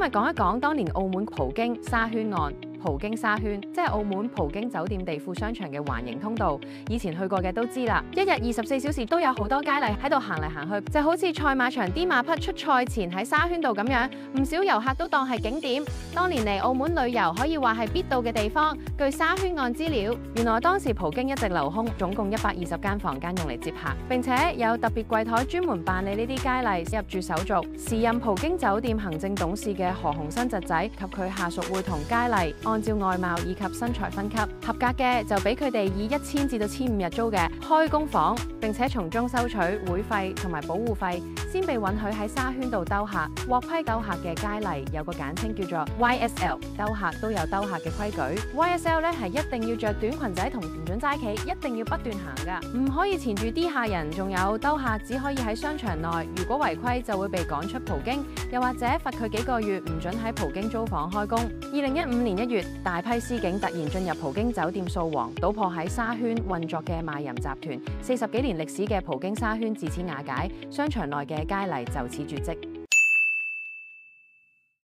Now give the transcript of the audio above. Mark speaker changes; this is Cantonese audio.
Speaker 1: 日講一講當年澳門葡京沙圈案。葡京沙圈即係澳門葡京酒店地庫商場嘅環形通道，以前去過嘅都知啦。一日24小時都有好多佳麗喺度行嚟行去，就好似賽馬場啲馬匹出賽前喺沙圈度咁樣，唔少遊客都當係景點。當年嚟澳門旅遊可以話係必到嘅地方。據沙圈案資料，原來當時葡京一直留空，總共120間房間用嚟接客，並且有特別櫃台專門辦理呢啲佳麗入住手續。時任葡京酒店行政董事嘅何鴻燊侄仔及佢下屬會同佳麗按照外貌以及身材分級，合格嘅就俾佢哋以1000至到1500日租嘅開工房，並且從中收取會費同埋保護費，先被允許喺沙圈度兜客。獲批兜客嘅佳麗有個簡稱叫做 YSL， 兜客都有兜客嘅規矩。YSL 咧係一定要着短裙仔同唔準齋企，一定要不斷行噶，唔可以纏住啲客人。仲有兜客只可以喺商場內，如果違規就會被趕出葡京，又或者罰佢幾個月，唔准喺葡京租房開工。2015年1月，大批司警突然進入葡京酒店掃黃，搗破喺沙圈運作嘅賣淫集團，40幾年歷史嘅葡京沙圈自此瓦解，商場內嘅佳麗就此絕跡。